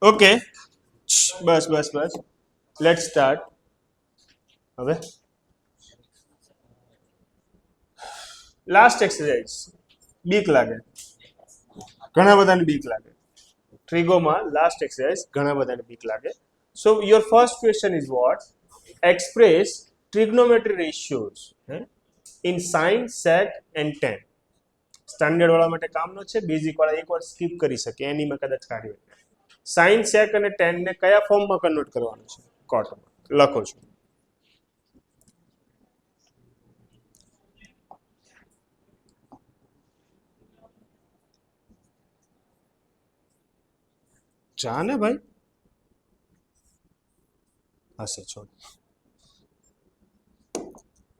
Okay, બસ બસ બસ, late start. હવે last exercise. બીક લાગે, ઘણા બધાને બીક લાગે. ટ્રિગોમાં લાસ્ટ એક્સરસાઇઝ ઘણા બધાને બીક લાગે. So your first question is what? Express trigonometry ratios in sine, sec and tan. Standard વાળા માટે કામનો છે, બેઝિક વાળા એકવાર સ્કીપ કરી શકે, એનીમાં કદાચ કાઢી. સાઇન, સેક અને ટેન ને કયા ફોર્મમાં કન્વર્ટ કરવાનું છે? કોટમાં લખો છો. જા ને ભાઈ, હશે છોડ,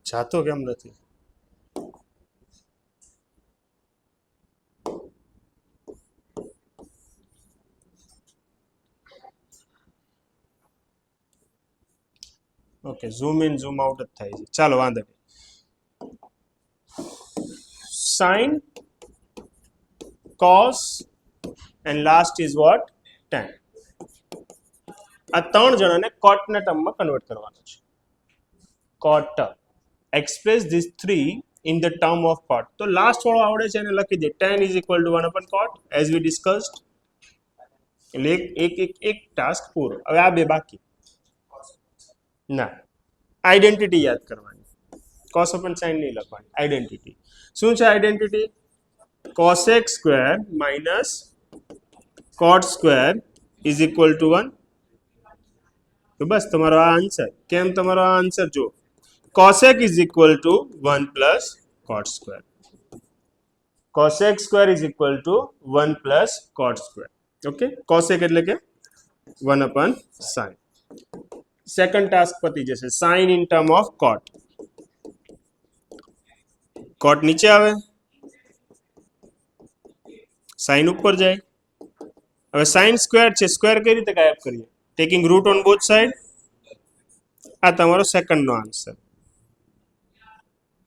જાતો કેમ નથી? Okay, zoom in zoom out જ થાય છે. ચાલો વાંધો નહીં. Sine, cos and last is what? Tan. આ ત્રણ જણાને કોટના ટર્મમાં કન્વર્ટ કરવાનો છે. Cot. Express this three in the term of cot. તો લાસ્ટ વાળો આવડે છે એને લખી દે. Tan is equal to 1 upon cot as we discussed. એટલે એક ટાસ્ક પૂરો. હવે આ બે બાકી. ના, આઈડેન્ટિટી યાદ કરવાની. કોસ અપન સાઇન નહીં લખવાની, આઈડેન્ટિટી. શું છે identity? Cosec square minus cot square is equal to 1. તો બસ તમારો આ આન્સર. કેમ તમારો આ આન્સર જો, cosec is equal to 1 plus cot square. Cosec square is equal to 1 plus cot square. Okay, cosec એટલે કે 1 અપન સાઇન. સેકન્ડ ટાસ્ક પતી જશે. સાઇન ઇન ટર્મ ઓફ કોટ. કોટ નીચે આવે, સાઇન ઉપર જાય. હવે સાઇન સ્ક્વેર છે, સ્ક્વેર કઈ રીતે ગાયબ કરીએ? Taking root on both side. આ તમારો સેકન્ડનો આન્સર.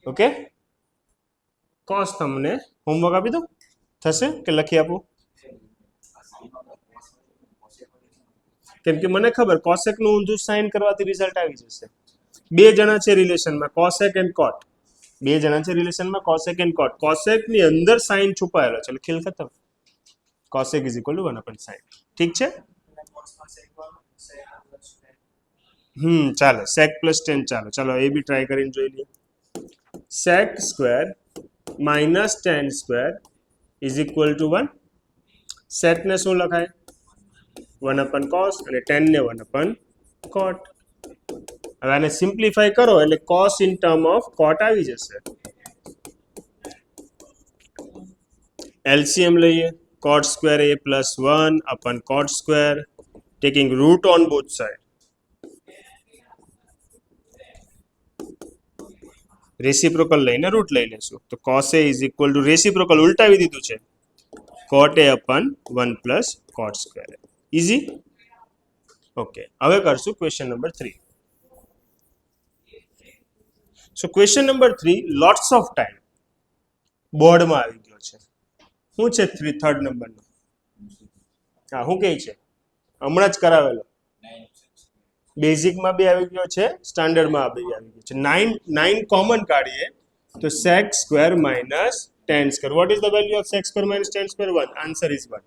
ઓકે, કોસ તમને હોમવર્ક આપી દો, થશે કે લખી આપું? કેમ કે મને ખબર કોસેક નું ઊંધું સાઇન કરવાથી રિઝલ્ટ આવી જશે. બે જણા છે રિલેશનમાં, કોસેક એન્ડ કોટ. બે જણા છે રિલેશનમાં, કોસેક એન્ડ કોટ. કોસેક ની અંદર સાઇન છુપાયેલો છે, એટલે ખેલ ખતમ. Cosec is equal to 1 upon sine. ઠીક છે, ચાલે. સેક પ્લસ 10 ચાલો. ચાલો એ બી ટ્રાય કરીને જોઈ લઈએ. Sec square minus 10 square is equal to 1. Sec ને શું લખાય? 1 અપન કોસ અને 10 ને 1 અપન કોટ. હવે આને સિમ્પ્લિફાય કરો એટલે cos in term of cot આવી જશે. એલસીએમ લઈએ. Cot square A plus 1 upon cot square taking root on both side. Reciprocal લઈને રૂટ લઈ લેશું. તો cos A is equal to reciprocal ઉલટાવી દીધું છે, cot A upon 1 plus cot square. Easy. Okay, હવે કરશું question number 3. So question number 3 lots of time બોર્ડમાં આવી ગયો છે. શું છે થર્ડ નંબરનો? હા, શું કહે છે? હમણાં જ કરાવેલો. બેઝિકમાં બી આવી ગયો છે, સ્ટાન્ડર્ડમાં બી આવી ગયો છે. 9 કોમન કાઢીએ તો sec square minus 10 square. Vote is the value of sec square minus 10 square? 1. Answer is 1.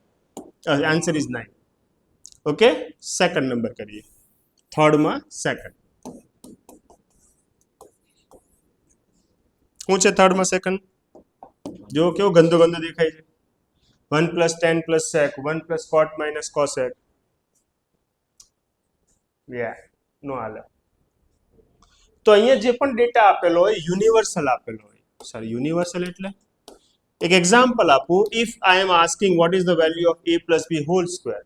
Answer is 9. Okay, second number કરીએ. થર્ડમાં સેકન્ડ. શું છે થર્ડમાં સેકન્ડ? જો કેવો ગંદો ગંદો દેખાય છે. 1 plus 10 plus sec, 1 plus cot minus cosec. નો હાલે. તો અહીંયા જે પણ ડેટા આપેલો હોય યુનિવર્સલ આપેલો હોય. સર યુનિવર્સલ એટલે એક એક્ઝામ્પલ આપું. If I am asking what is the value of a plus b whole square.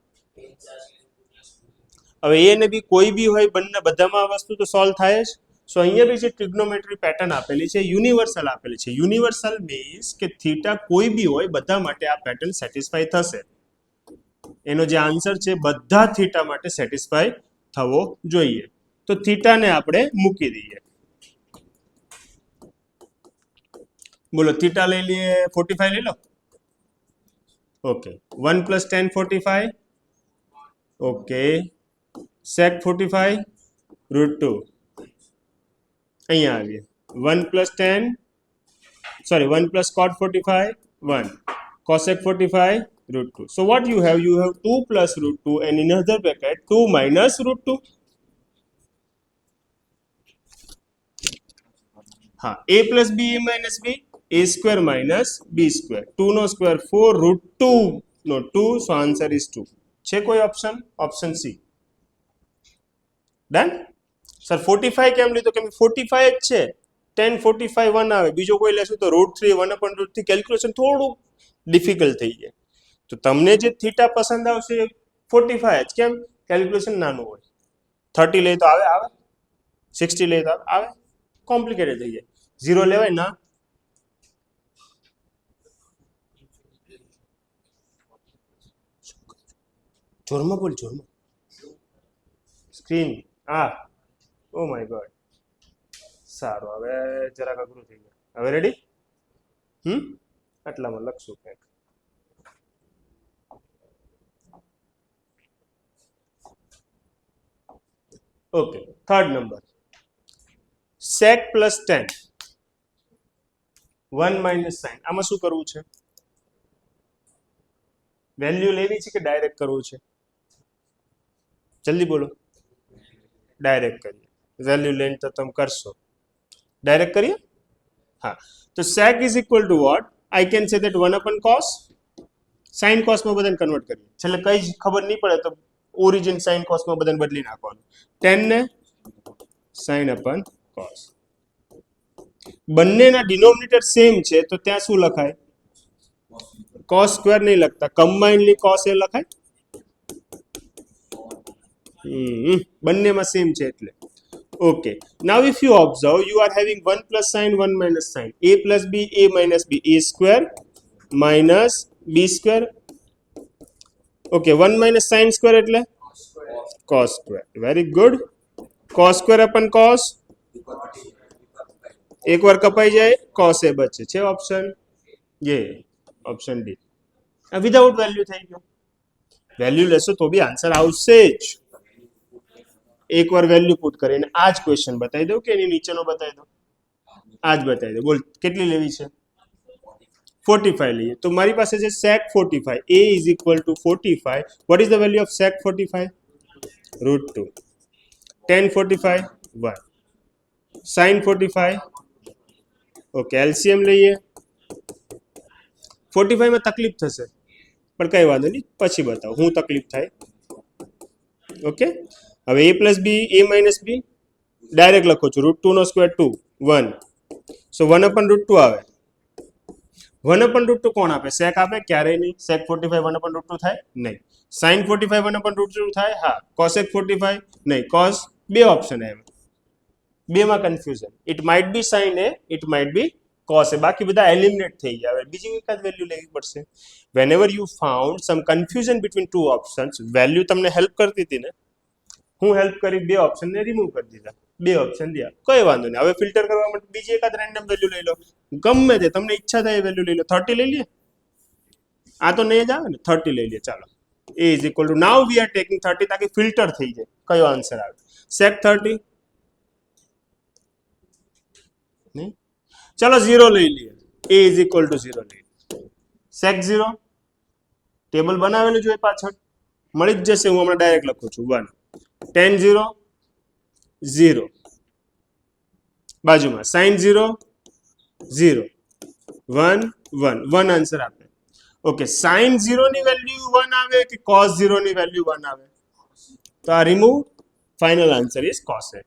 હવે એ ને બી કોઈ બી હોય, બંને બધામાં આ વસ્તુ તો સોલ્વ થાય જ. સો અહીંયા બી જે ટ્રિગ્નોમેટ્રી પેટર્ન આપેલી છે યુનિવર્સલ આપેલી છે. યુનિવર્સલ મીન્સ કે થીટા કોઈ બી હોય બધા માટે આ પેટર્ન સેટિસ્ફાય થશે. એનો જે આન્સર છે બધા થીટા માટે સેટિસ્ફાય થવો જોઈએ. તો થીટાને આપણે મૂકી દઈએ. બોલો, થીટા લઈ લઈએ, 45 લઈ લો. ઓકે, 1 પ્લસ 10 45 ઓકે sec 45 √2 અહીંયા આવીએ 1 + 10 sorry 1 + cot 45 1 cosec 45 √2. So what you have 2 + √2 and in another bracket 2 - √2. हाँ a + b a - b a square minus b square 2 નો સ્ક્વેર 4 √2 નો 2 so answer is 2 છે કોઈ option option C done sir 45 કેમ લીધો કેમ 45 જ છે 10 45 1 આવે બીજો કોઈ લેશું તો √3 1/√3 કેલ્ક્યુલેશન થોડું ડિફિકલ્ટ થઈ જાય તો તમને જે થીટા પસંદ આવશે 45 જ કેમ કેલ્ક્યુલેશન નાનું હોય 30 લે તો આવે 60 લે તો આવે કોમ્પ્લિકેટેડ થઈ જાય 0 લેવાય ના જોરમાં બોલ જોરમાં સ્ક્રીન ઓ માય ગોડ સારું હવે જરાક અઘરું થઈ ગયું હવે રેડી આટલામાં લખશું કંઈક okay third number sec + 10 1 - sin આમાં શું કરવું છે વેલ્યુ લેવી છે કે ડાયરેક્ટ કરવું છે જલ્દી બોલો ડાયરેક્ટ કરીએ વેલ્યુ લઈને તો તમે કરશો ડાયરેક્ટ કરીએ હા તો sec = what I can say that 1/cos sin cos માં બધાને કન્વર્ટ કરીએ છેલ્લે કઈ જ ખબર નહીં પડે તો ઓરિજિન sin cos માં બધાને બદલી નાખવાનું 10 ને sin/cos બંનેના ડિનોમિનેટર સેમ છે તો ત્યાં શું લખાય cos સ્ક્વેર નહીં લખતા કમ્બાઇન્ડલી cos એ લખાય બંનેમાં સેમ છે એટલે okay now if you observe you are having 1 + sin 1 - sin a + b a - b a square minus b square okay 1 - sin square એટલે cos square very good cos square/cos એક વાર કપાઈ જાય cos એ બચે છે ઓપ્શન ये ઓપ્શન ડી વિધાઉટ વેલ્યુ થઈ ગયો વેલ્યુ લેશો તો બી આન્સર આવશે જ એકવાર વેલ્યુ પુટ કરીને આ જ ક્વેશ્ચન બતાવી દઉં કે એની નીચેનો બતાવી દઉં આ જ બતાવી દઉં બોલ કેટલી લેવી છે 45 લઈએ તો મારી પાસે છે sec 45 a = 45 what is the value of sec 45 √2 tan 45 1 sin 45 okay LCM લઈએ 45 માં તકલીફ થશે પણ કઈ વાંધો નહીં પછી બતાવો હું તકલીફ થાય ઓકે હવે a + b a - b direct લખો છું √2 નો સ્ક્વેર 2 1 સો 1/√2 આવે 1/√2 કોણ આપે sec આપે ક્યારેય નહીં sec 45 1/√2 થાય નહીં sin 45 1/√2 થાય હા cosec 45 નહીં cos બે ઓપ્શન આવે બે માં confusion it might be sin a it might be cos a બાકી બધા એલિમિનેટ થઈ ગયા હવે બીજી એકાદ વેલ્યુ લેવી પડશે whenever you found some confusion between two options value તમને હેલ્પ કરતી હતી ને હું હેલ્પ કરી બે ઓપ્શન ને રિમૂવ કરી દીધા બે ઓપ્શન દિયા કોઈ વાંધો નહીં હવે ફિલ્ટર કરવા માટે બીજી એકાદ રેન્ડમ વેલ્યુ લઈ લો ગમે તે તમને ઈચ્છા થાય એ વેલ્યુ લઈ લો 30 લઈ લે આ તો નહીં જ આવે ને 30 લઈ લે ચાલો a = now we are taking 30 તાકી ફિલ્ટર થઈ જાય કયો આન્સર આવે sec 30 નહીં ચાલો 0 લઈ લઈએ a = 0 લઈ sec 0 ટેબલ બનાવેલું જોઈએ પાછળ મળી જ જશે હું હમણાં ડાયરેક્ટ લખું છું 1 tan 0 0 બાજુમાં sin 0 0 1 1 1 આન્સર આપે ઓકે sin 0 ની વેલ્યુ 1 આવે કે cos 0 ની વેલ્યુ 1 આવે તો આ remove final answer is cos a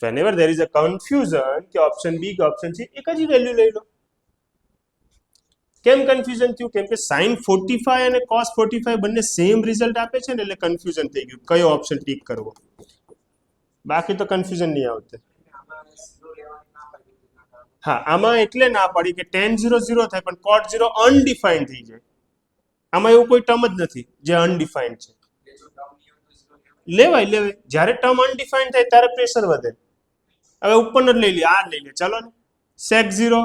whenever there is a confusion કે ઓપ્શન બી કે ઓપ્શન સી એક જ વેલ્યુ લઈ લો કેમ કન્ફ્યુઝન થયું કેમ કે sin 45 અને cos 45 બંને સેમ રિઝલ્ટ આપે છે ને એટલે કન્ફ્યુઝન થઈ ગયું કયો ઓપ્શન ટીક કરવો બાકી તો કન્ફ્યુઝન નહીં આવતું હા આમાં એટલે ના પડી કે tan 0 0 થાય પણ cot 0 અનડિફાઇન્ડ થઈ જાય આમાં એવું કોઈ ટર્મ જ નથી જે અનડિફાઇન્ડ છે લેવાય જ્યારે ટર્મ અનડિફાઇન્ડ થાય ત્યારે પ્રેશર વધે હવે ઉપરનો જ લઈ લે આ લઈ લે ચાલો ને sec 0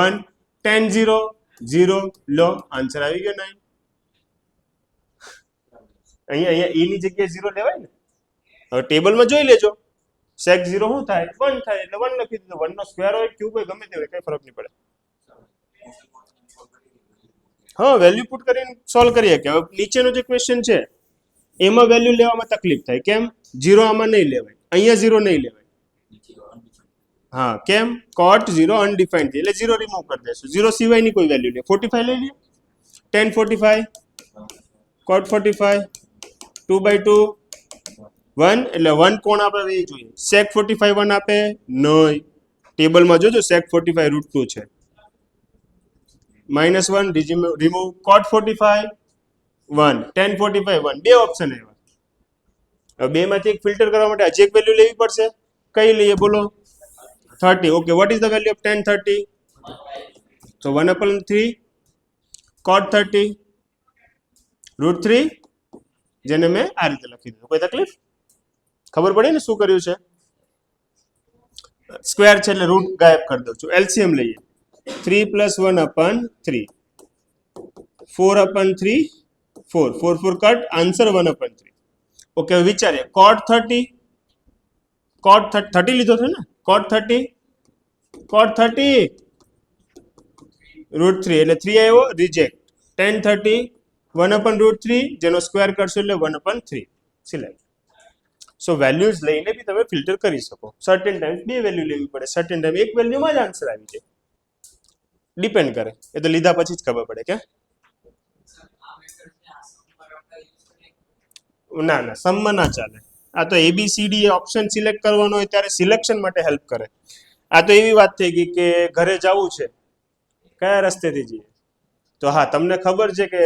1 tan 0 0 લો આન્સર આવી ગયો 9 અહીંયા e ની જગ્યાએ 0 લેવાય ને. હવે ટેબલમાં જોઈ લેજો sec 0 શું થાય 1 થાય એટલે 1 લખી દીધું. 1 નો સ્ક્વેર હોય ક્યુબ હોય ગમે તે હોય કઈ ફરક નહીં પડે. હા વેલ્યુ પુટ કરીને સોલ્વ કરીએ કે હવે નીચેનો જે ક્વેશ્ચન છે એમાં વેલ્યુ લેવામાં તકલીફ થાય. કેમ? 0 આમાં નહીં લેવાય, અહીંયા 0 નહીં લેવાય. હા કેમ? cot 0 અનડિફાઇન્ડ છે એટલે 0 રિમૂવ કરી દેશું. 0 સિવાયની કોઈ વેલ્યુ લે. 45 લઈ લે. tan 45 cot 45 2/2 1 એટલે 1 કોણ આપે એ જોઈએ. sec 45 1 આપે નહીં. ટેબલમાં જોજો sec 45 √2 છે. -1 રિમૂવ cot 45 1 tan 45 1 બે ઓપ્શન આવ્યા. હવે બે માંથી એક ફિલ્ટર કરવા માટે હજી એક વેલ્યુ લેવી પડશે. કઈ લઈએ બોલો? 30. Okay what is the value of tan 30? So 1/3 cot 30 √3 જેને મેં આ રીતે લખી દીધું. કોઈ તકલીફ? ખબર પડી ને શું કર્યું છે? સ્ક્વેર છે એટલે રૂટ ગાયબ કરી દઉં છું. એલસીએમ લઈએ. 3 + 1/3 4/3 4 4 4 કટ આન્સર 1/3. ઓકે હવે વિચારીએ cot 30 લીધો છે ને cot 30 √3 એટલે 3 આવ્યો રિજેક્ટ. tan 30 1/√3 જેનો સ્ક્વેર કરશો એટલે 1/3 સિલેક્ટ. સો વેલ્યુઝ લઈને બી તમે ફિલ્ટર કરી શકો. સર્ટેન ટાઈમ્સ બે વેલ્યુ લેવી પડે, સર્ટેન ટાઈમ એક વેલ્યુમાં જ આન્સર આવી જાય. ડિપેન્ડ કરે, એ તો લીધા પછી જ ખબર પડે કે ના સમમાં ના ચાલે. આ તો ABCD ઓપ્શન સિલેક્ટ કરવાનો હોય ત્યારે સિલેક્શન માટે હેલ્પ કરે. આ તો એવી વાત થઈ ગઈ કે ઘરે જવું છે કયા રસ્તેથી જઈએ તો હા તમને ખબર છે કે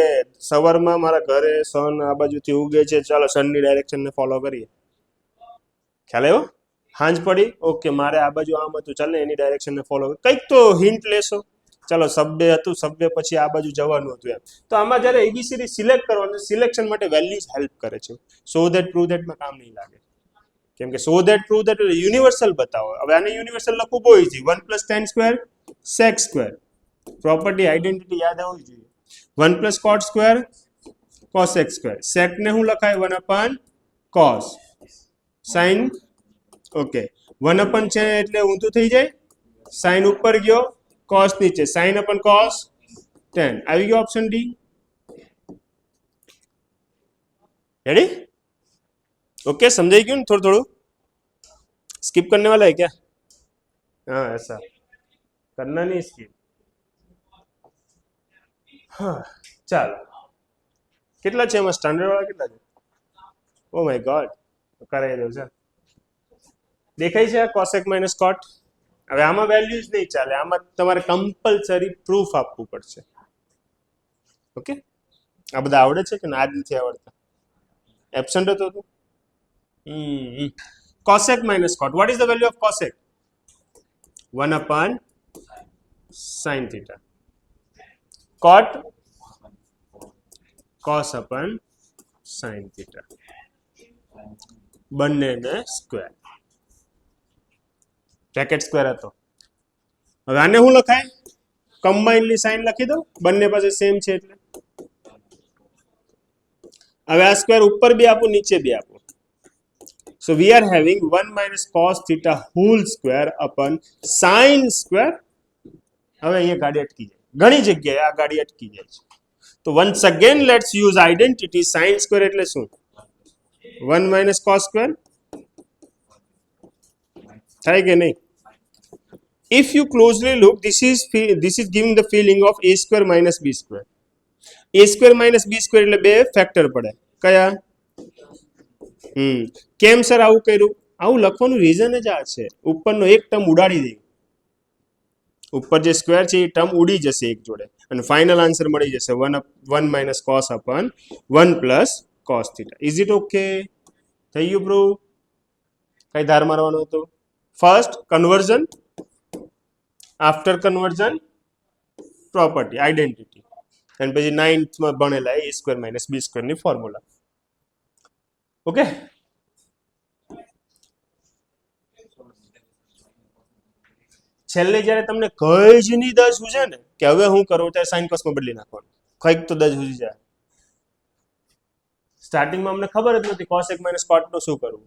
સવારમાં મારા ઘરે સન આ બાજુથી ઉગે છે, ચાલો સનની ડાયરેક્શનને ફોલો કરીએ. ખ્યાલ આવ્યો? હાંજ પડી ઓકે મારે આ બાજુ આમ હતું ચાલ ને એની ડાયરેક્શનને ફોલો કંઈક તો હિન્ટ લેશો. ચાલો સબવે હતું સબવે પછી આ બાજુ જવાનું હતું એમ. તો આમાં જ્યારે ABCD સિલેક્ટ કરવાનું સિલેક્શન માટે વેલ્યુઝ હેલ્પ કરે છે. સો ધેટ પ્રૂવ ધેટમાં કામ નહીં લાગે. કેમ કે so that prove that universal બતાવો. હવે આને યુનિવર્સલ લખવું બહુ easy. 1 + tan square sec square. Property identity યાદ હોવી જોઈએ. 1 + cot square cosec square. sec ને શું લખાય 1/cos sin. ઓકે 1/ છે એટલે ઊંધું થઈ જાય. sin ઉપર ગયો cos નીચે sin/cos tan. આવી ગયો ऑप्शन डी. रेडी? ओके समझाई क्यों? थोड़ा थोड़ा स्किप करने वाला है क्या? हाँ ऐसा करना नहीं स्किप. हाँ ચાલો કેટલા છે એમાં સ્ટાન્ડર્ડ વાળા કેટલા છે? ઓ માય ગોડ કરાવી દઉં છે. દેખાય છે આ કોસેક માઇનસ કોટ. હવે આમાં વેલ્યુઝ નહીં ચાલે, આમાં તમારે કમ્પલસરી પ્રૂફ આપવું પડશે. ઓકે આ બધા આવડે છે કે ના? આજ નથી આવડતા, એબસન્ટ હતો તું. Cosec minus cot. What is the value of cosec? 1/sin theta. Cot cos/sin theta. બંનેને સ્ક્વેર. બ્રેકેટ સ્ક્વેર હતો. હવે આને શું લખાય? કમ્બાઇનલી સાઇન લખી દો, બંને પાસે સેમ છે એટલે. હવે આ સ્ક્વેર ઉપર બી આપો નીચે બી આપો. So we are having 1 - cos theta whole square upon sine square. હવે અહીંયા ગાડી અટકી જાય, ઘણી જગ્યાએ આ ગાડી અટકી જાય છે. તો once again let's use identity. Sine square એટલે શું? 1 - cos સ્ક્વેર થાય કે નહીં? If you closely look, this is giving the feeling of a square minus b square. a square minus b square એટલે બે ફેક્ટર પડે. કયા? કેમ સર આવું કર્યું? આવું લખવાનું રીઝન જ આ છે, ઉપરનો એક ટર્મ ઉડાડી દે. ઉપર જે સ્ક્વેર છે એ ટર્મ ઉડી જશે એક જોડે અને ફાઇનલ આન્સર મળી જશે 1 - cos upon 1 + cos theta. Is it okay? થઈ ગયું પ્રૂવ? કઈ ધાર મારવાનું હતું? First conversion, after conversion property identity, અને પછી 9th માં ભણેલા a square minus b square ની ફોર્મ્યુલા. ઓકે છેલ્લે જ્યારે તમને કઈ જ નહીં દસ પૂછે ને કે હવે હું કરું ત્યારે સાઇન કોસમાં બદલી નાખવાનું, કંઈક તો દસ પૂછી જાય. સ્ટાર્ટિંગમાં અમને ખબર જ નથી cos 1 - cot નું શું કરવું.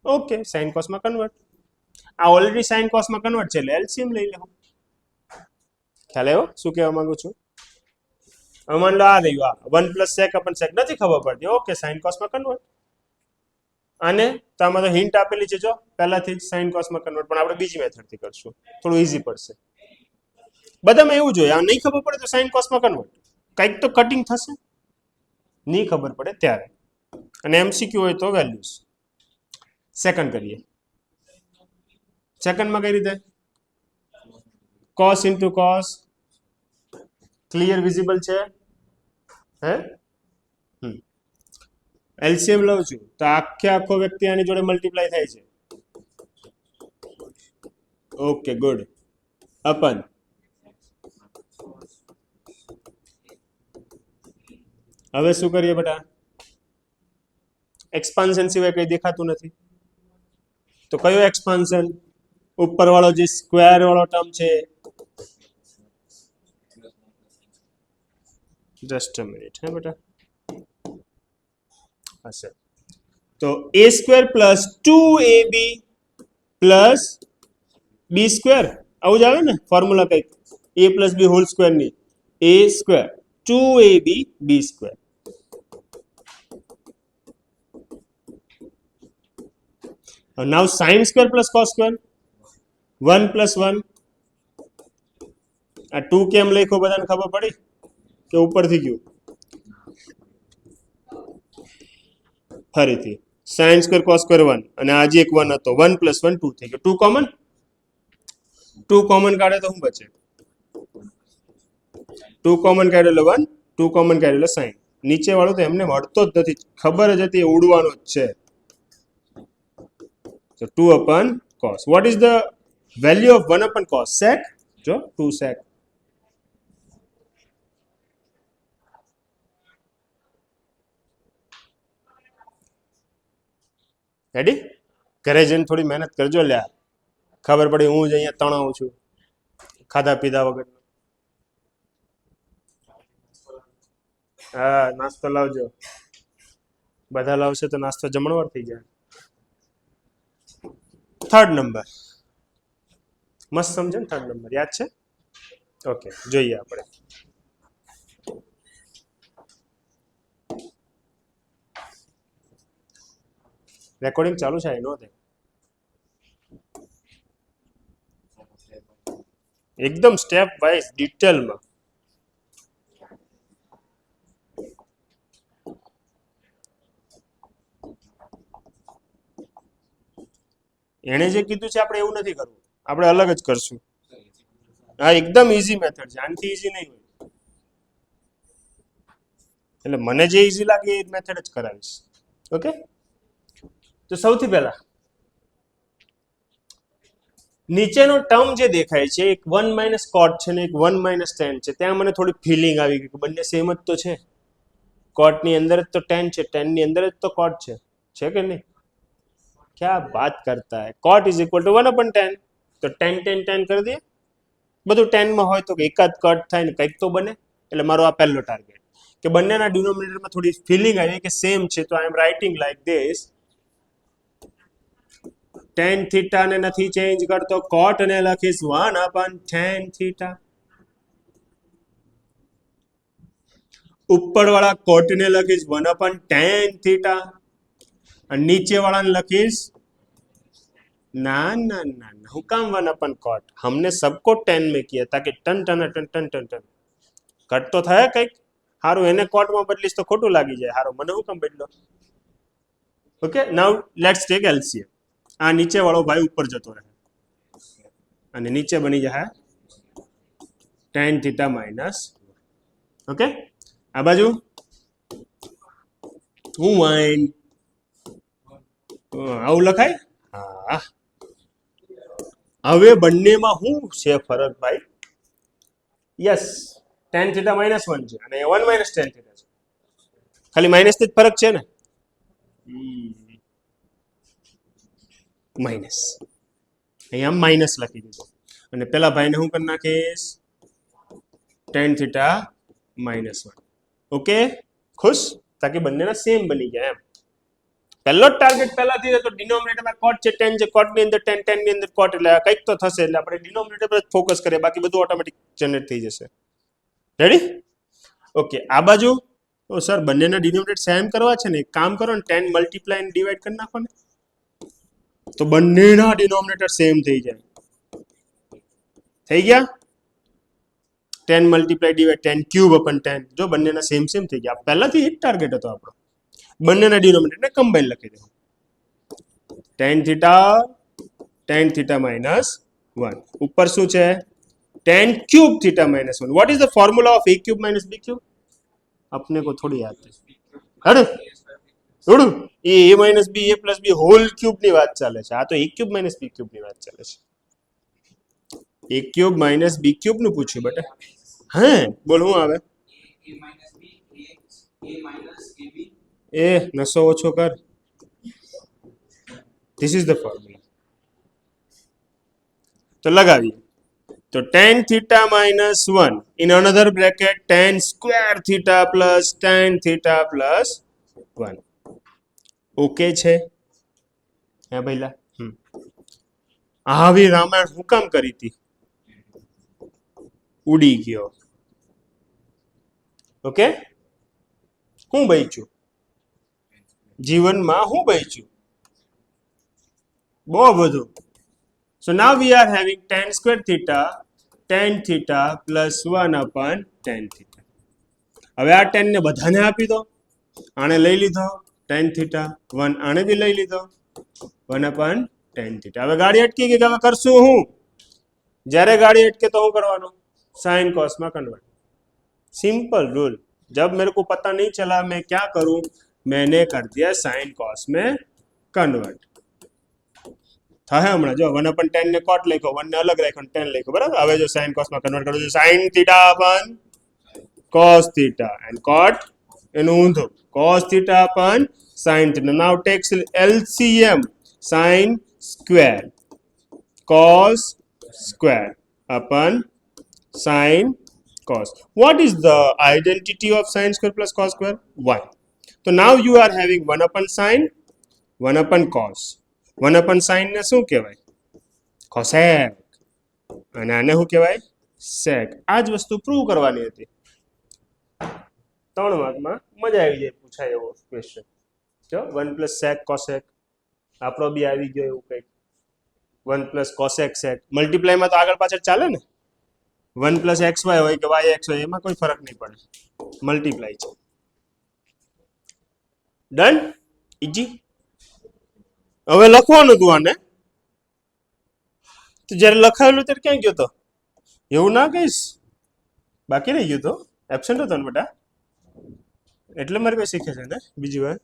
ઓકે, sin cos માં કન્વર્ટ. આ ઓલરેડી sin cos માં કન્વર્ટ છે એટલે એલસીએમ લઈ લેવું. ખ્યાલ આવ્યો શું કહેવા માંગુ છું? હવે માન લો આ રહ્યું, આ 1 + sec / sec નથી ખબર પડતી. ઓકે, sin cos માં કન્વર્ટ. અને તો આમાં તો હિન્ટ આપેલી છે જો પહેલાથી જ sin cos માં કન્વર્ટ, પણ આપણે બીજી મેથડથી કરશું, થોડું ઈઝી પડશે. બધામાં એવું જોઈએ, આ નહીં ખબર પડે તો sin cos માં કન્વર્ટ, કંઈક તો કટિંગ થશે. નહીં ખબર પડે ત્યારે. અને એમસીક્યુ હોય તો વેલ્યુઝ. સેકન્ડ કરીએ. સેકન્ડમાં કઈ રીતે? cos * cos ક્લિયર વિઝિબલ છે હે? એલસીએમ લઉં છું તો આખો વ્યક્તિ આની જોડે મલ્ટીપ્લાય થાય છે. Okay, good. અપન હવે શું કરીએ બેટા? એક્સપાન્શન સિવાય કઈ દેખાતું નથી, તો કયો એક્સપાન્શન? ઉપર વાળો જે સ્ક્વેર વાળો ટર્મ છે. જસ્ટ અ મિનિટ હે બેટા. હશે તો a² + 2ab + b², આવું જ આવે ને ફોર્મ્યુલા કંઈક, a + b હોલ સ્ક્વેર ની a² 2ab b². now sin² + cos², 1 + 1. આ 2 કેમ લખ્યો બધાને ખબર પડી કે ઉપરથી ગયું? ફરીથી sin² cos² 1 અને આજે એક 1 હતો, 1 + 1 2 થઈ ગયો. 2 કોમન, 2 કોમન કાઢે તો શું બચે? 2 કોમન કાઢ્યો એટલે 1, 2 કોમન કાઢ્યો એટલે sin. નીચે વાળો તો એમને મળતો જ નથી, ખબર જ હતી ઉડવાનો જ છે. so 2 / cos. what is the value of 1 / cos? sec. જો 2 sec. રેડી? ઘરે જઈને થોડી મહેનત કરજો લ્યા, ખબર પડી હું જ અહીંયા તણાવું છું ખાધા પીધા વગર. હા, નાસ્તો લાવજો. બધા લાવશે તો નાસ્તો જમણવાર થઈ જાય. થર્ડ નંબર મસ્ત સમજે ને? થર્ડ નંબર યાદ છે? ઓકે, જોઈએ આપણે. રેકોર્ડિંગ ચાલુ છે? નો થાય એકદમ સ્ટેપ વાઇઝ ડિટેલમાં. એણે જે કીધું છે આપણે એવું નથી કરવું, આપણે અલગ જ કરશું. હા, એકદમ ઈઝી મેથડ છે, આનાથી ઈઝી નહીં હોય. એટલે મને જે ઈઝી લાગે એ મેથડ જ કરાવીશ. ઓકે, તો સૌથી પહેલા નીચેનો ટર્મ જે દેખાય છે, એક 1 - cot છે ને એક 1 - tan છે. ત્યાં મને થોડી ફિલિંગ આવી ગઈ કે બંને સેમ જ તો છે. cot ની અંદર જ તો tan છે, tan ની અંદર જ તો cot છે કે નહીં? क्या बात करता है? cot = 1 / tan. તો tan tan tan કરી દઈએ. બધું tan માં હોય તો એકાદ કટ થાય ને કંઈક તો બને. એટલે મારો આ પહેલો ટાર્ગેટ કે બંનેના ડિનોમિનેટરમાં થોડી ફિલિંગ આવી કે સેમ છે. તો I am writing like this. tan theta ને નથી ચેન્જ કરતો, cot ને લખીશ 1 / tan થીટા. ઉપર વાળા cot ને લખીશ 1 / tan થીટા અને નીચે વાળાને લખીશ ना ना ना ना, હું કામ 1 / cot? हमने सबको tan में किया ताकि टन टन टन टन टन टन કટ તો થાય કંઈક. હારું એને cot માં બદલીશ તો ખોટું લાગી જાય. હારું મને હું કામ બદલો? Okay, now let's take LCM. આ નીચે વાળો ભાઈ ઉપર જતો રહે અને નીચે બની જાય tan થીટા માઇનસ. ઓકે, આ બાજુ હું વાઈન આવું લખાય. હા, હવે બંનેમાં શું છે ફરક ભાઈ? યસ, tan થીટા -1 છે અને 1 - tan થીટા છે. ખાલી માઇનસ થી જ ફરક છે ને? માઇનસ, અહીંયા માઇનસ લખી દીધો અને પેલા ભાઈને હું કરી નાખીશ tan થીટા -1. ઓકે, ખુશ? તાકી બંનેના સેમ બની જાય એમ. પહેલો જ ટાર્ગેટ પહેલાથી તો ડિનોમિનેટરમાં કોટ છે, tan છે, કોટ ની અંદર tan, tan ની અંદર કોટ, એટલે કંઈક તો થશે, એટલે આપણે ડિનોમિનેટર પર ફોકસ કરીએ, બાકી બધું ઓટોમેટિક જનરેટ થઈ જશે. રેડી? ઓકે, આ બાજુ તો સર બંનેના ડિનોમિનેટર સેમ કરવા છે ને, એક કામ કરો ને, 10 મલ્ટીપ્લાય અને ડિવાઈડ કરી નાખો ને, તો બંનેના ડિનોમિનેટર સેમ થઈ જાય. થઈ ગયા? 10 મલ્ટીપ્લાય ડિવાઈડ 10 ક્યુબ અપન 10, જો બંનેના સેમ સેમ થઈ ગયા. પહેલાથી એક ટાર્ગેટ હતો આપણો, બંનેના ડિનોમિનેટરને કમ્બાઈન લખી દો. tan theta minus 1 ઉપર શું છે? tan cube theta minus 1. What is the formula of a cube minus b cube? अपने को थोड़ी याद है. अरे થોડું એ a minus b a plus b whole cube ની વાત ચાલે છે. આ તો a cube minus b cube ની વાત ચાલે છે. a cube minus b cube નું પૂછ્યું બેટા. હે બોલ હું આવે? એ નસો ઓછો કર. This is the formula. તો લગાવીએ. તો tan theta minus 1 in another bracket tan square theta plus tan theta plus 1. Okay છે? હે ભઈલા? આવી રામાયણ હું કામ કરી હતી? ઉડી ગયો. ઓકે, હું બચ્યું જીવનમાં? હું બચ્યું? બહુ બધું. So now we are having tan square theta tan theta plus 1 upon tan theta. હવે આ tan ને બધાને આપી દો. આને લઈ લીધો tan theta 1, આને બી લઈ લીધો 1 upon tan theta. હવે ગાડી અટકી ગઈ, હવે કરશું હું? જ્યારે ગાડી અટકે તો હું કરવાનું? sin cos में कन्वर्ट. Simple rule. जब मेरे को पता नहीं चला मैं क्या करूं, मैंने कर दिया sin cos में कन्वर्ट. થાય હમણાં જો 1/10 ને કોટ લખ્યો, 1 ને અલગ રાખ્યો, 10 લખ્યો, બરાબર? હવે જો sin cos માં કન્વર્ટ કરું છું, sin theta upon cos theta and cot એનું ઊંધું cos theta upon sin theta. Now takes LCM sin square cos square upon sin cos. What is the identity of sin square plus cos square? 1. So now you are having 1 upon sin, 1 upon cos. 1 upon sin ને શું કહેવાય? cosec. અને આને શું કહેવાય? sec. આ જ વસ્તુ પ્રૂવ કરવાની હતી. 3 માર્કમાં મજા આવી જાય પૂછાય એવો ક્વેશ્ચન. જો 1 plus sec cosec આપણો બી આવી ગયો એવું કંઈક. 1 plus cosec sec. મલ્ટીપ્લાયમાં તો આગળ પાછળ ચાલે ને. 1 plus xy હોય કે yx હોય એમાં કોઈ ફરક નહીં પડે, મલ્ટીપ્લાય છે. ડન? ઈજી. હવે લખવાનું હતું આને, તો જ્યારે લખાયેલું ત્યારે ક્યાં ગયો તો? એવું ના કહીશ, બાકી રહી ગયું તો, એબસેન્ટ હતો ને બેટા, એટલે મારી પાસે શીખે છે ને બીજી વાર.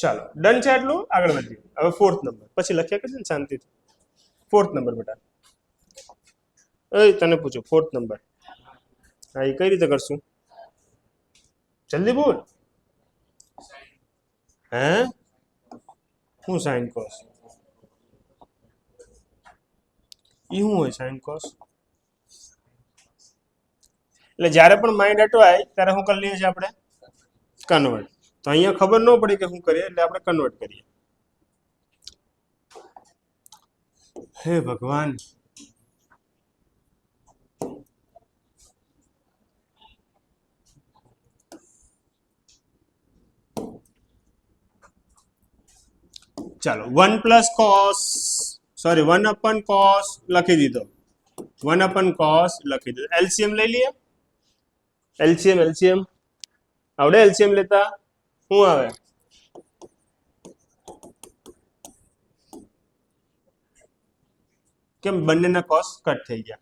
ચાલો ડન છે આટલું, આગળ વધીએ. હવે 4th નંબર પછી લખ્યા કરશે ને શાંતિથી. 4th નંબર બેટા, એ તને પૂછું 4th નંબર. હા, એ કઈ રીતે કરશું? જલ્દી બોલ. હે શું સાઇન કોસ? ઈ શું હોય સાઇન કોસ? એટલે જ્યારે પણ માઇન્ડ અટવાય ત્યારે શું કરી લઈએ છીએ આપણે? કન્વર્ટ. તો અહીંયા ખબર ન પડી કે શું કરીએ એટલે આપણે કન્વર્ટ કરીએ. હે ભગવાન. ચાલો 1 plus cos, sorry 1 upon cos લખી દીધો, 1 upon cos લખી દીધો. LCM લઈ લઈએ. LCM આવડે? LCM લેતા શું આવે? કેમ બંનેના cos કટ થઈ ગયા?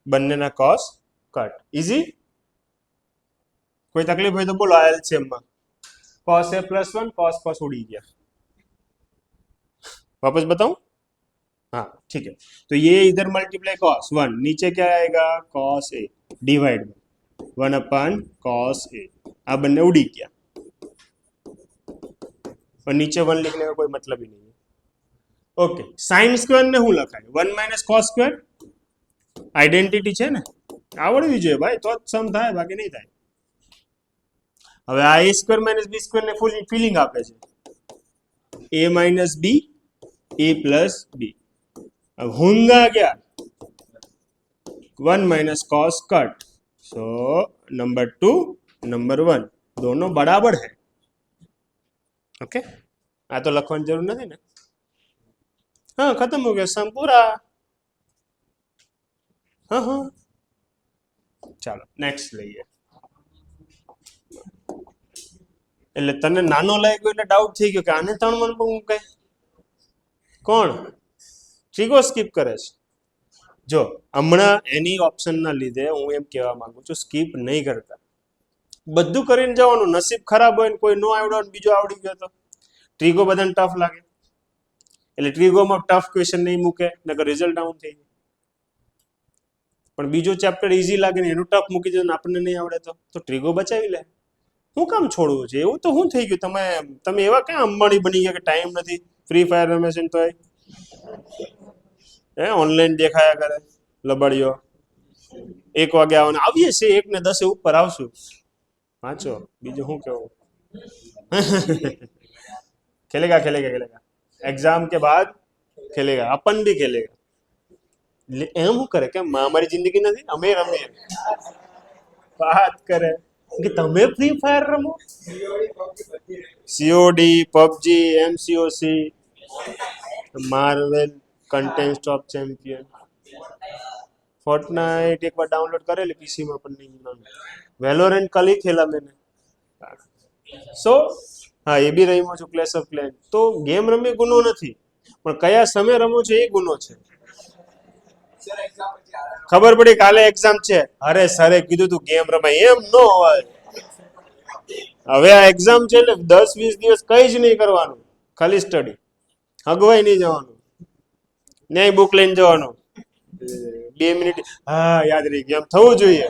બંનેના cos કટ. ઈઝી. કોઈ તકલીફ હોય તો બોલો. આ LCM માં cos a plus 1 cos ઉડી ગયા. वापस बताऊं? हाँ ठीक है. तो ये इधर मल्टीप्लाई cos 1, नीचे क्या आएगा? cos a divide 1 upon cos a. अब बनने उड़ी गया और नीचे 1 लिखने का कोई मतलब ही नहीं है. ओके, साइन स्क्वायर ने हूँ लखा है 1 माइनस cos स्क्वायर. आइडेंटिटी है ना, આવડવી જોઈએ ભાઈ, તો જ સમ થાય, બાકી નહીં થાય. હવે આ a square minus B square ને ફૂલ ફિલિંગ આપે છે, a minus B a plus B. अब होगा क्या, 1 minus cos cut, so number 2 number 1 दोनों बराबर है. ओके, आ तो लखवानी जरूर नहीं ने. हाँ खत्म हो गया सम पूरा. हाँ हाँ ચાલો નેક્સ્ટ લઈએ. એટલે તને નાનો લાગ્યો એટલે ડાઉટ થઈ ગયો કે આને 3 માં હું કઈ કોણ ટ્રીગો સ્કીપ કરે છે. જો હમણાં એની ઓપ્શનના લીધે હું એમ કહેવા માંગુ છું, સ્કીપ નહીં કરતા, બધું કરીને જવાનું. નસીબ ખરાબ હોય ને કોઈ નો આવડ્યો ને બીજો આવડી ગયો તો ટ્રીગો બધાને ટફ લાગે, એટલે ટ્રીગોમાં ટફ ક્વેશ્ચન નહીં મૂકે, નકર રિઝલ્ટ ડાઉન થઈ જાય. પણ બીજો ચેપ્ટર ઈઝી લાગે ને એનું ટફ મૂકી દે ને આપણને નહીં આવડે તો ટ્રીગો બચાવી લે. શું કામ છોડવું છે? એવું તો શું થઈ ગયું, તમે એવા ક્યાં અંબાણી બની ગયા કે ટાઈમ નથી, ફ્રી ફાયર રમે છે તોય ઓનલાઈન દેખાયા કરે લબડીઓ. 1 વાગે આવવાના, આવીએ છે 1 ને 10 ઉપર આવશું. વાંચો બીજું શું કેવું. खेलेगा खेलेगा खेलेगा, एग्जाम के बाद खेलेगा, अपन भी खेलेगा. એમ શું કરે કે અમારી જિંદગી નથી, અમે રમીએ. વાત કરે કે તમે ફ્રી ફાયર રમો, COD, PUBG, MCOC, Marvel, content of champion, Fortnite एक बार डाउनलोड करेली पीसी में, अपन नहीं. वेलोरेंट कल ही खेला मैंने. सो हाँ, ये भी रही છું ક્લેશ ઓફ ક્લેન. તો ગેમ રમી ગુનો નથી, પણ કયા સમય રમો છો એ ગુનો છે. ખબર પડી કાલે એક્ઝામ છે, અરે સરે કીધું તું ગેમ રમાય, એમ ન હોય. હવે આ એક્ઝામ છે એટલે 10-20 દિવસ કઈ જ નહીં કરવાનું, ખાલી સ્ટડી. હગવાઈ નહીં જવાનું, ન્યાય બુક લઈને જવાનું, 2 મિનિટ હા યાદ રહી ગયું એમ થવું જોઈએ.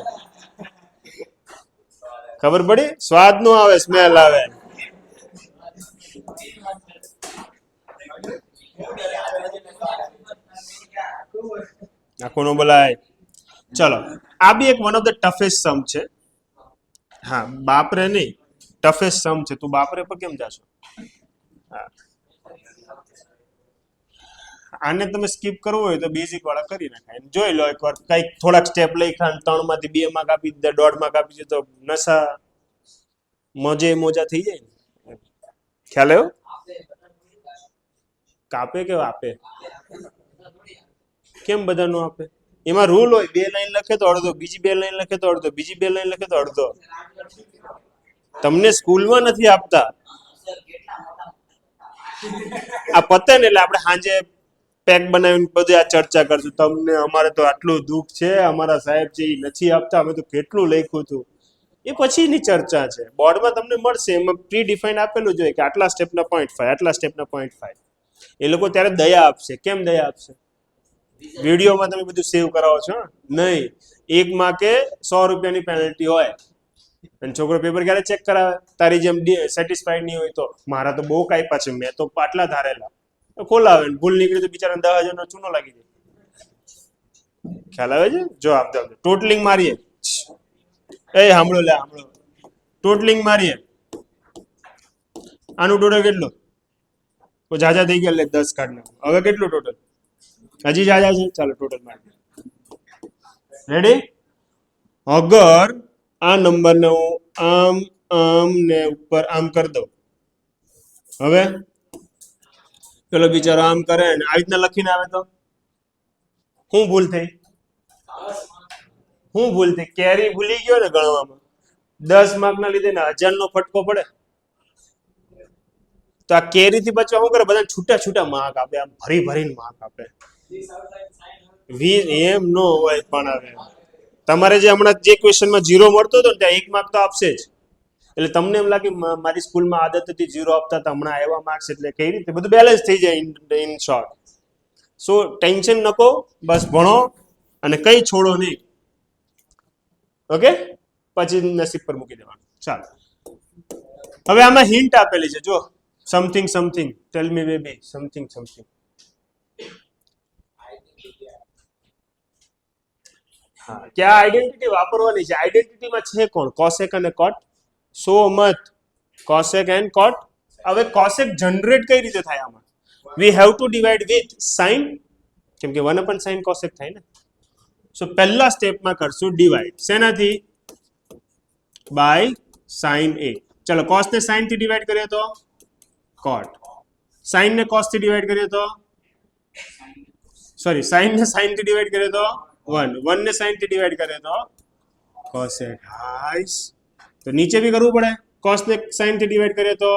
ખબર પડી, સ્વાદ નો આવે, સ્મેલ આવે. આખું નો બોલાય. ચલો, આ બી એક વન ઓફ ધ ટફેસ્ટ સમ છે. હા બાપરે નહીં, ટફેસ્ટ સમ છે. તું બાપરે પર કેમ જાશો? હા, આને તમે સ્કીપ કરવું હોય તો બેઝિક વાળા કરી નાખાય. જોઈ લો એકવાર, કઈક થોડાક સ્ટેપ લઈ ખાન 3 માંથી 2 માર્ક આપી દે, 1.5 માર્ક આપી દે તો નશા મોજા થઈ જાય ને. ખ્યાલ આવ્યો? કાપે કે આપે? કેમ બધા નો આપે? એમાં રૂલ હોય, 2 લાઈન લખે તો અડધો, બીજી 2 લાઈન લખે તો અડધો, બીજી 2 લાઈન લખે તો અડધો. તમને સ્કૂલમાં નથી આપતા. આ પતે ને એટલે આપણે સાંજે પેક બનાવીને બધી આ ચર્ચા કરશું. તમને અમારે તો આટલું દુઃખ છે, અમારા સાહેબ છે એ નથી આપતા, અમે તો કેટલું લખ્યું હતું. એ પછીની ચર્ચા છે. બોર્ડમાં તમને મળશે, એમાં પ્રી ડિફાઇન આપેલું જોઈએ કે આટલા સ્ટેપના 0.5, આટલા સ્ટેપના 0.5. એ લોકો ત્યારે દયા આપશે. કેમ દયા આપશે? વિડીયોમાં તમે બધું સેવ કરાવો છો નહીં. 1 માર્કે 100 રૂપિયાની પેનલ્ટી હોય, અને છોકરો પેપર ક્યારે ચેક કરાવે? તારી જેમ સેટિસ્ફાઈડ નહીં હોય તો. મારા તો બહુ કાપ્યા છે, મેં તો પાટલા ધારેલા. ખોલાવે ને ભૂલ નીકળી તો બિચારા 10,000 નો ચૂનો લાગી જાય. ખ્યાલ આવે છે? જો આપ ટોટલિંગ મારીએ, સાંભળો ટોટલિંગ મારીએ. આનું ટોટલ કેટલું? તો જાજા થઈ ગયા, એટલે 10 કાઢ નાખો. હવે કેટલું ટોટલ? હજી જાજા છે. ચાલો ટોટલ મારી. રેડી? અગર આ નંબરને હું આમ ને ઉપર આમ કરી દઉં, હવે પેલો બિચારો આમ કરે ને આવી રીતના લખીને આવે તો શું ભૂલ થઈ? કેરી ભૂલી ગયો ને ગણવામાં. 10 માર્ક ના લીધે ને 1000 નો ફટકો પડે. તો આ કેરી થી બચવા શું કરે? બધા છૂટા છૂટા માર્ક આપે, આમ ભરીને માર્ક આપે. એમ નો હોય. પણ હવે તમારે જે હમણાં જે ક્વેશ્ચનમાં 0 મળતો હતો ને ત્યાં 1 માર્ક તો આપશે જ. એટલે તમને એમ લાગે મારી સ્કૂલમાં આદત હતી 0 આપતા હતા, હમણાં આવ્યા માર્ક્સ એટલે કઈ રીતે બધું બેલેન્સ થઈ જાય ઇન શોર્ટ. સો ટેન્શન નકો, બસ ભણો અને કઈ છોડો નહીં. ઓકે, પછી નસીબ પર મૂકી દેવાનું. ચાલો, હવે આમાં હિન્ટ આપેલી છે. જો સમથિંગ ટેલ મી બેબી, સમથિંગ. હા કે આ આઈડેન્ટિટી વાપરવાની છે. આઈડેન્ટિટીમાં છે કોણ? કોસેક અને કોટ. સો મત કોસેક એન્ડ કોટ. હવે કોસેક જનરેટ કઈ રીતે થાય આમાં? We have to divide with sine, કેમ કે 1/sin કોસેક થાય ને. સો પહેલા સ્ટેપમાં કરશું ડિવાઈડ શેનાથી? By sine A. ચલો કોસ ને સાઇન થી ડિવાઈડ કરીએ તો કોટ, સાઇન ને કોસ થી ડિવાઈડ કરીએ તો સોરી સાઇન ને સાઇન થી ડિવાઈડ કરીએ તો 1, 1 ને સાઇન થી ડિવાઈડ કરીએ તો કોસેક. હાઈસ તો નીચે भी કરવું પડે. કોસ ને સાઇન થી ડિવાઈડ કરીએ તો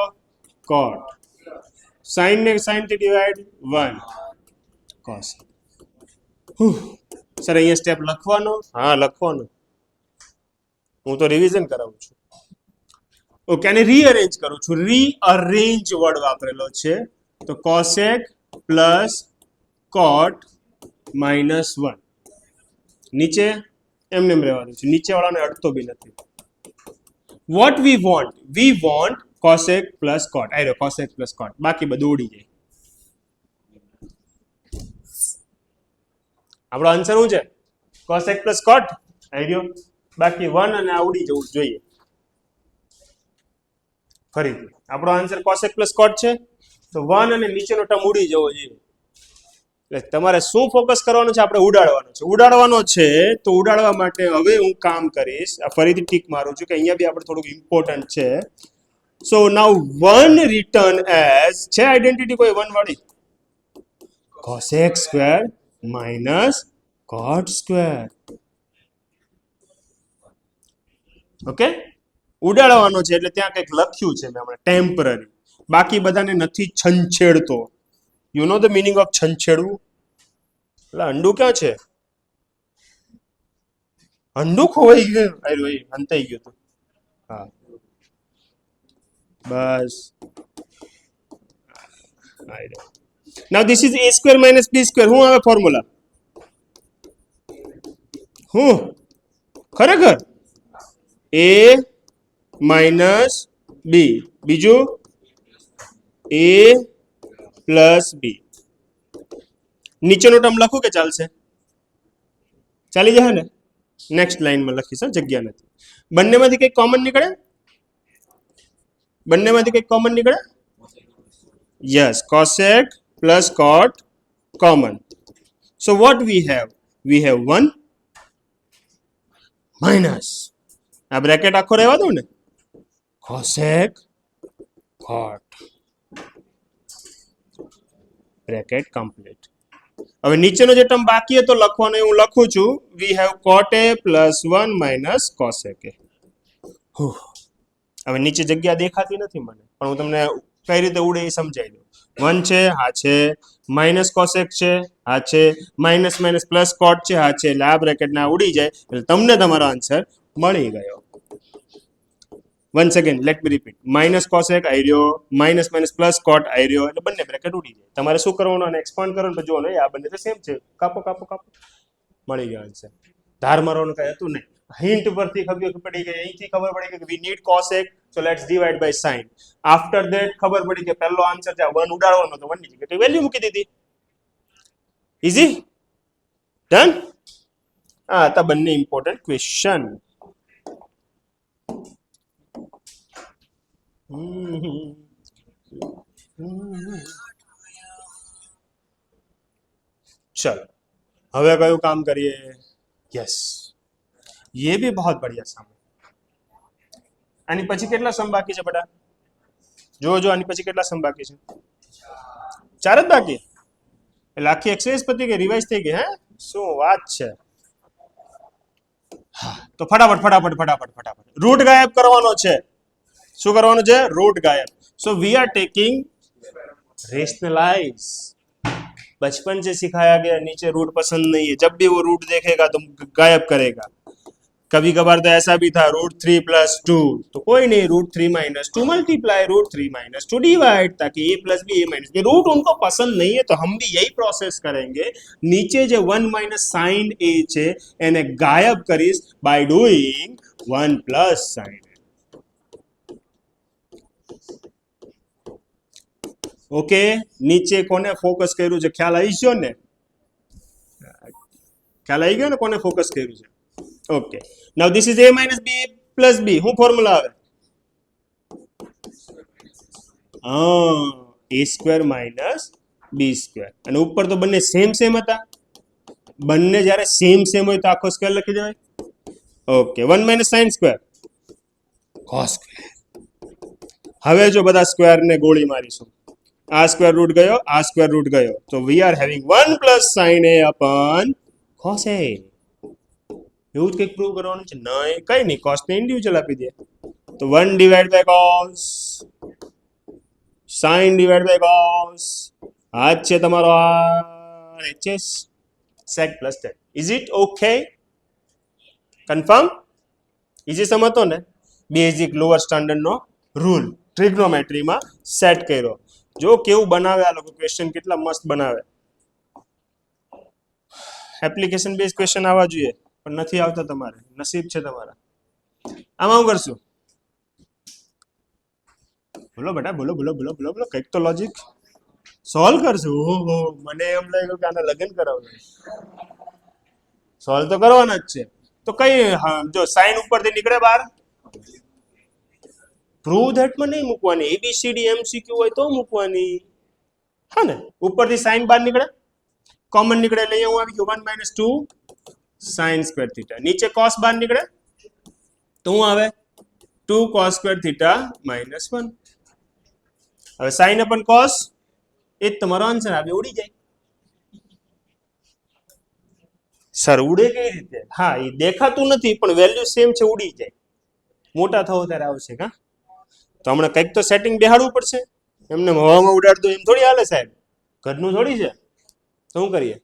કોટ, સાઇન ને સાઇન થી ડિવાઈડ 1 કોસ. સર અહીંયા સ્ટેપ લખવાનો? હા લખવાનો. હું તો રિવિઝન કરાવું છું. ઓકે અને રીઅરેન્જ કરું છું. રીઅરેન્જ વર્ડ વાપરેલો છે તો કોસેક પ્લસ કોટ -1. નીચે એમને એમ રહેવાનું છે, નીચે વાળાને અડતો બી નથી. What we want cosec plus cot. આઈ રહ્યો કોસેક પ્લસ કોટ, બાકી બધું ઉડી જાય. આપણો આન્સર શું છે? Cosec plus cot. આઈ રહ્યો, બાકી 1 અને આ ઉડી જવું જોઈએ. ફરીથી આપણો આન્સર કોસેક પ્લસ કોટ છે તો 1 અને નીચેનો ટર્મ ઉડી જવો જોઈએ. એટલે તમારે શું ફોકસ કરવાનું છે? આપણે ઉડાડવાનો છે. ઉડાડવાનો છે તો ઉડાડવા માટે હવે હું કામ કરીશ. આ ફરીથી ટીક મારું છું કે અહીંયા બી આપણે થોડુંક ઇમ્પોર્ટન્ટ છે. સો નાઉ 1 રિટર્ન એઝ છે આઈડેન્ટિટી કોઈ 1 વાળી? Cosec square minus cot square. Okay ઉડાડવાનો છે એટલે ત્યાં કંઈક લખ્યું છે મેં હમણાં ટેમ્પરરી. બાકી બધાને નથી છંછેડતો. You know the meaning of છંછેડવું? એટલે અંડું ક્યાં છે? અંડું ખોવાઈ ગયું. ભાઈ અંતાઈ ગયું હતું. હા બસ. Now this is a square minus b square. શું આવે ફોર્મ્યુલા? હું ખરેખર a માઇનસ b, બીજું a પ્લસ b. નીચેનો ટર્મ લખું કે ચાલશે? ચાલી જાય ને? નેક્સ્ટ લાઈનમાં લખીશ, જગ્યા નથી. બંનેમાંથી કંઈક કોમન નીકળે? બંનેમાંથી કંઈક કોમન નીકળે? Yes, cosec plus coat common. So what we have? We have 1 minus આ બ્રેકેટ આખો રહેવા દઉં ને, કોસેક કોટ બ્રેકેટ કમ્પ્લીટ. હવે નીચેનો જે ટર્મ બાકી હતો લખવાનો હું લખું છું. We have cot A plus 1 minus cosec A. હવે નીચે જગ્યા દેખાતી નથી મને, પણ હું તમને કઈ રીતે ઉડે એ સમજાવી દઉં. 1 છે, હા છે. માઇનસ કોસેક છે, હા છે. માઇનસ માઇનસ પ્લસ કોટ છે, હા છે. એટલે આ બ્રેકેટ ના ઉડી જાય એટલે તમને તમારો આન્સર મળી ગયો. Once again let me repeat. Minus cosec આઈ રહ્યો, માઇનસ માઇનસ પ્લસ કોટ આઈ રહ્યો, એટલે બંને બ્રેકેટ ઉડી જાય. તમારે શું કરવાનું? અને એક્સપાન્ડ કરવાનું તો જોવાનું. આ બંને તો સેમ છે. કાપો કાપો કાપો, મળી ગયો આન્સર. ધાર મારવાનું કઈ હતું નહીં. હિન્ટ પરથી ખબર પડી ગઈ, અહીંથી ખબર પડી કે we need cosec, so let's divide by sine. After that ખબર પડી કે પહેલો આન્સર છે 1 ઉડાડવાનો, તો 1 ની જગ્યાએ વેલ્યુ મૂકી દીધી. Easy done. આ હતા બંને ઇમ્પોર્ટન્ટ ક્વેશ્ચન. चलो હવે કયું કામ કરીએ? યસ, ये भी बहुत बढ़िया सम. આની પછી કેટલા સમ બાકી છે બેટા? જો આની પછી કેટલા સમ બાકી છે? 4 જ બાકી. એટલે આખી એક્સરસાઇઝ પતી ગઈ, રિવાઇઝ થઈ ગઈ. હે શું વાત છે? હા તો ફટાફટ રૂટ ગાયબ કરવાનો છે. શું કરવાનું છે? रूट गायब. So we are taking rationalize. बचपन से सिखाया गया नीचे रूट पसंद नहीं है, जब भी वो रूट देखेगा तो गायब करेगा. कभी कभार तो ऐसा भी था √3 + 2, तो कोई नहीं, √3 - 2 मल्टीप्लाई √3 - 2 डिवाइड, ताकि a + b a - b. Root उनको पसंद नहीं है तो हम भी यही प्रोसेस करेंगे. नीचे जो 1 - sin a છે એને ગાયબ કરીશ by doing 1 + sin a. Okay, નીચે કોને ફોકસ કર્યું છે ખ્યાલ આવી ગયો ને? ખ્યાલ આવી ગયો ને કોને ફોકસ કર્યું છે? Okay now this is a minus b plus b હું ફોર્મ્યુલા આવે a square minus b square અને ઉપર તો બંને સેમ સેમ હતા બંને જ્યારે સેમ સેમ હોય તો આખો સ્ક્વેર લખી દેવાય okay 1 minus sin square cos square હવે જો બધા સ્ક્વેર ને ગોળી મારીશું આ સ્ક્વેર રૂટ ગયો આ સ્ક્વેર રૂટ ગયો તો વી are having 1 plus sin a upon cos a એવું જ કંઈક પ્રૂવ કરવાનું છે નહીં કઈ નહીં cos ને ઇન્ડિવિજ્યુઅલ આપી દે તો 1 divided by cos sin divided by cos આ છે તમારો RHS sec plus tan is it okay confirm easy સમજતો ને બેઝિક લોઅર સ્ટાન્ડર્ડ નો રૂલ ટ્રિગ્નોમેટ્રી માં સેટ કર્યો જો કેવું બનાવે આ લોકો ક્વેશ્ચન કેટલા મસ્ત બનાવે એપ્લિકેશન બેઝ ક્વેશ્ચન આવવા જોઈએ પણ નથી આવતા તમારે નસીબ છે તમારા આમાં હું કરશું બોલો બેટા બોલો બોલો બોલો બોલો બોલો કંઈક તો લોજિક સોલ્વ કરશું ઓહો મને એમ લાગ્યું કે આને લગન કરાવવું સોલ્વ તો કરવાના જ છે તો કઈ જો સાઈન ઉપરથી નીકળે બહાર પ્રૂવ ધેટ માં નહીં મૂકવાની એબીસીડી એમસીક્યુ હોય તો મૂકવાની હા ને ઉપરથી સાઈન બહાર નીકળે કોમન નીકળે એટલે અહીંયા હું આવી ગયો 1 minus 2 sin square theta નીચે cos બહાર નીકળે તો હું આવે 2 cos square theta minus 1 હવે sin upon cos એ જ તમારો આન્સર આવે ઉડી જાય સર ઉડે કઈ રીતે હા એ દેખાતું નથી પણ વેલ્યુ સેમ છે ઉડી જાય મોટા થવો ત્યારે આવશે કા તો હમણાં કંઈક તો સેટિંગ બેહાડવું પડશે એમને હવામાં ઉડાડ દો એમ થોડી હાલે સાહેબ ઘરનું થોડી છે તો શું કરીએ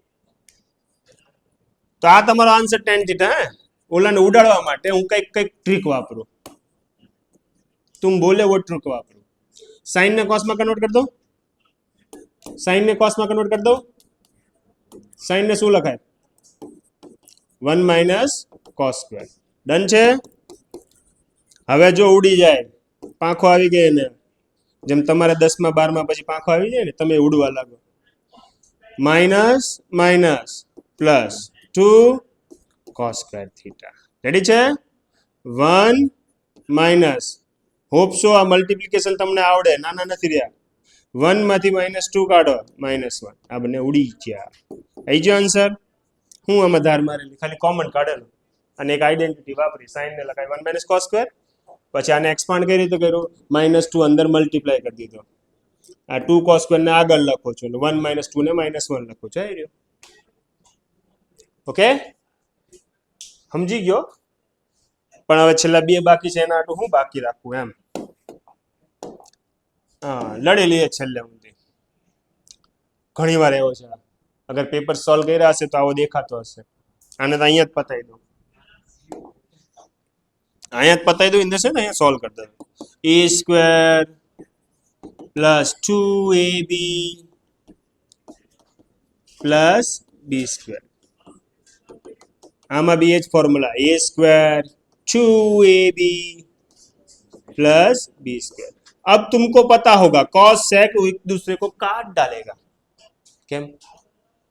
તો આ તમારો આન્સર tan થીટા હે ઓલાને ઉડાડવા માટે હું કંઈક ટ્રીક વાપરું તુમ બોલે વો ટ્રીક વાપરું સાઈન ને cos માં કન્વર્ટ કરી દો સાઈન ને cos માં કન્વર્ટ કરી દો સાઈન ને શું લખાય 1 minus cos સ્ક્વેર ડન છે હવે જો ઉડી જાય પાંખો આવી ગઈ ને જેમ તમારે 10 માં 12 માં પછી પાંખો આવી જાય ને તમે ઉડવા લાગો minus minus plus 2 cos square theta ready છે 1 માઇનસ હોપ સો આ મલ્ટીપ્લિકેશન તમને આવડે નાના નથી રહ્યા 1 માંથી -2 કાઢો -1 આ બંને ઉડી ગયા આવી ગયો આન્સર હું આમાં ધાર મારેલી ખાલી કોમન કાઢેલું અને એક આઈડેન્ટિટી વાપરી સાઈન ને લખાય 1 minus cos સ્ક્વેર પછી આને એક્સપાન્ડ કઈ રીતે કર્યું -2 અંદર મલ્ટીપ્લાય કરી દીધો આ 2 cos સ્ક્વેર ને આગળ લખો છો એટલે 1 minus 2 ને -1 લખો છો આવી રહ્યો ઓકે સમજી ગયો પણ હવે છેલ્લા બે બાકી છે એના આટલું હું બાકી રાખું એમ હા લડી લઈએ છેલ્લે સુધી ઘણી વાર એવો છે અગર પેપર સોલ્વ કર્યા હશે તો આવો દેખાતો હશે આને તો અહીંયા જ પતાવી દો અહીંયા જ પતાવી દો ઇન્દર છે ને અહીંયા સોલ્વ કરી દો a square plus 2ab plus b square આમાં બી એ જ formula a square 2ab plus b square अब तुमको पता होगा cos sec एक दूसरे को काट डालेगा કેમ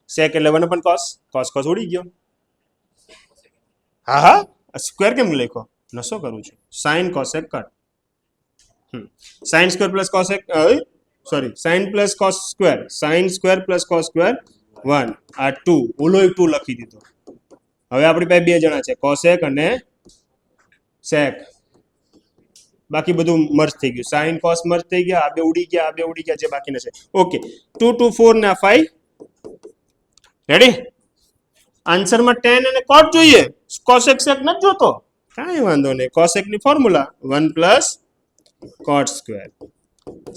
sec એટલે 1 upon cos cos cos ઉડી ગયો હા હા સ્ક્વેર કેમ લખો નસો કરું છું sin cosec cut sin square plus cosec sorry sin plus cos square sin square plus cos square 1 આ 2 ઓલો 2 લખી દીધો હવે આપણી પાસે બે જણા છે cosec અને sec બાકી બધું મર્જ થઈ ગયું sin cos મર્જ થઈ ગયા આ બે ઉડી ગયા જે બાકીના છે ઓકે 2 2 4 ને 5 રેડી આન્સર માં tan અને cot જોઈએ cosec sec ન જોતો કાઈ વાંધો નહીં cosec ની formula 1 plus cot square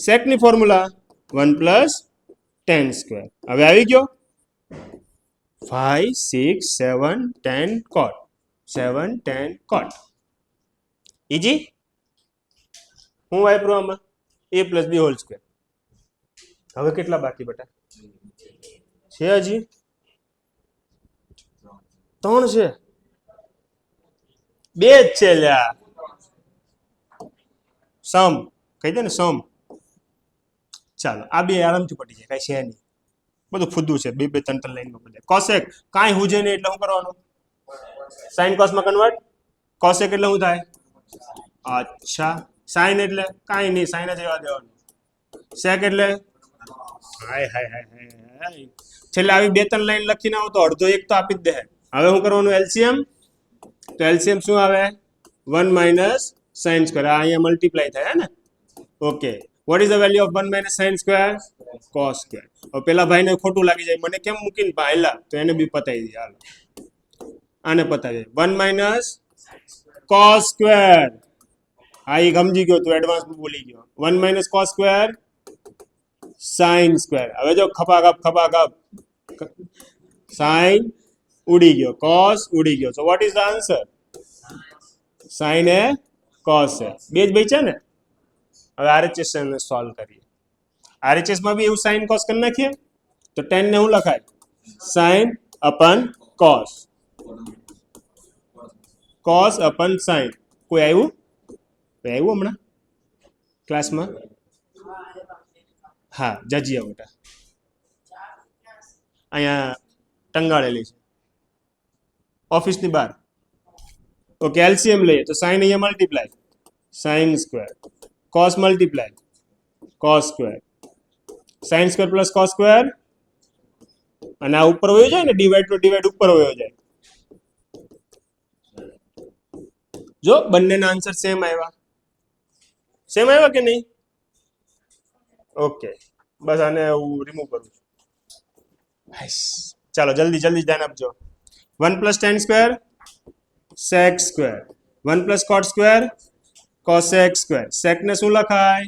sec ની ફોર્મ્યુલા 1 plus tan સ્ક્વેર હવે આવી ગયો 5 6 7 10 cot 7 10 cot ઇઝી હું વાપરું આમાં a plus b whole square હવે કેટલા બાકી બેટા છે હજી 3 છે બે જ છે લ્યા સમ કહી દે ને સમ ચાલો આ બે આરામથી પડી જાય કઈ છે નહીં બધું ફુદ્દું છે બે બે ત્રણ ત્રણ લાઈનમાં બધે cosec કાંઈ હુજે નહીં એટલે શું કરવાનું સાઇન કોસમાં કન્વર્ટ. કોસેક એટલે શું થાય? અચ્છા, સાઇન એટલે કાંઈ નહીં, સાઇન જ રહેવા દેવાનું. સેક એટલે હાય હાય હાય હાય, છેલ્લે આવી 2-3 લાઈન લખીને આવો તો અડધો એક તો આપી જ દે. હવે શું કરવાનું? એલસીએમ. તો એલસીએમ શું આવે? 1 માઇનસ સાઇન સ્ક્વેર. આ અહીંયા મલ્ટીપ્લાય થાય ને. Okay, vote is the value of 1 minus sine square? Cos square. હવે પેલા ભાઈને ખોટું લાગી જાય, મને કેમ મૂકીને ભાઈલા, તો એને બી પતાવી દઈએ. હાલો આને પતાવી દઈએ. 1 માઇનસ કોસ સ્ક્વેર. હા, એ સમજી ગયો, તું એડવાન્સમાં બોલી ગયો. 1 minus cos square sign square. હવે જો ખપાખપ સાઇન ઉડી ગયો, કોસ ઉડી ગયો. So what is the answer? Sign A cos છે. બે જ બચ્યા ને. હવે આરએચએસ ને સોલ્વ કરીએ. આરએચએસ માં બી એવું સાઇન કોસ કરી નાખીએ તો 10 ને શું લખાય? Sine upon cos. Cos upon sine. કોઈ આવ્યું? હમણાં ક્લાસમાં? હા, જજીયા બેટા અહીંયા ટંગાળેલી છે ઓફિસની બહાર. ઓકે, એલસીએમ લઈએ તો સાઇન અહીંયા multiply sine square, cos multiply cos square, sine square plus cos square, અને આ ઉપર વયો જાય ને, ડિવાઈડ નો ડિવાઈડ ઉપર વયો જાય. જો બંનેના આન્સર સેમ આવ્યા. સેમ આવ્યા કે નહીં? ઓકે, બસ આને હું રિમૂવ કરું છું. ચાલો જલ્દી ધ્યાન આપજો. 1 plus tan square sec square, 1 plus cot square cosec square. sec ને શું લખાય?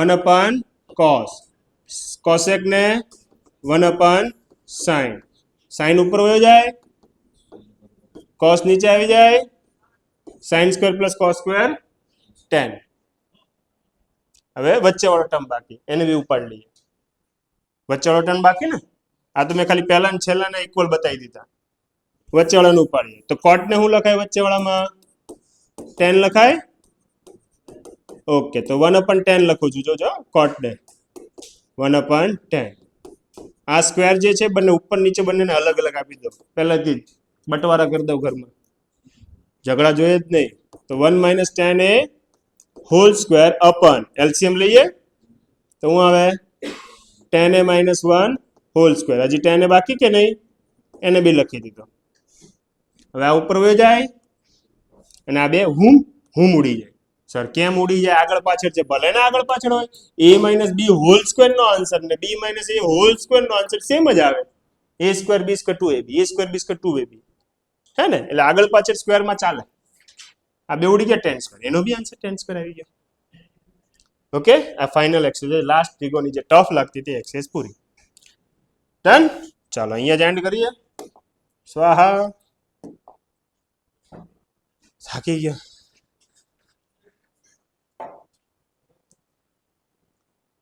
1 અપન cos. cosec ને 1 અપન sin. sin ઉપર વયો જાય, cos નીચે આવી જાય, sin square plus cos square tan. હવે વચ્ચે વાળો ટર્મ બાકી, એને બી ઉપાડી લઈએ. વચ્ચે વાળો ટર્મ બાકી ને, આ તો મેં ખાલી પહેલા ને છેલ્લા ને ઇક્વલ બતાવી દીધા. વચ્ચે વાળાને ઉપાડીએ તો cot ને શું લખાય? વચ્ચે વાળામાં tan લખાય. ઓકે, તો 1 અપન tan લખું છું. જોજો cot ને 1 અપન tan. આ સ્ક્વેર જે છે બંને ઉપર નીચે બંનેને અલગ અલગ આપી દો પહેલાથી જ, બટવારા કરી દઉં ઘરમાં, ઝઘડા જોઈએ જ નહીં. તો 1 માઇનસ tan એ હોલ સ્ક્વેર અપન એલસીએમ લઈએ તો શું આવે? tan એ માઇનસ 1 હોલ સ્ક્વેર. હજી tan એ બાકી કે નહીં? એને બી લખી દીધો. હવે આ ઉપર વયો જાય અને આ બે હુમ ઉડી જાય. સર કેમ ઉડી જાય? આગળ પાછળ છે, ભલે ને આગળ પાછળ હોય. a minus b whole square નો આન્સર ને b minus a whole square નો આન્સર સેમ જ આવે. a square b square 2ab, a square b square 2ab, હે ને? એટલે આગળ પાછળ સ્ક્વેર માં ચાલે. આ બે ઉડી ગયા tan સ્ક્વેર, એનો બી આન્સર tan સ્ક્વેર આવી ગયો. ઓકે, આ ફાઇનલ એક્સરસાઇઝ લાસ્ટ ત્રિકોણની જે ટફ લાગતી હતી એક્સરસાઇઝ પૂરી. ડન. ચાલો અહીંયા જ એન્ડ કરીએ. સ્વાહા. થાકી ગયા.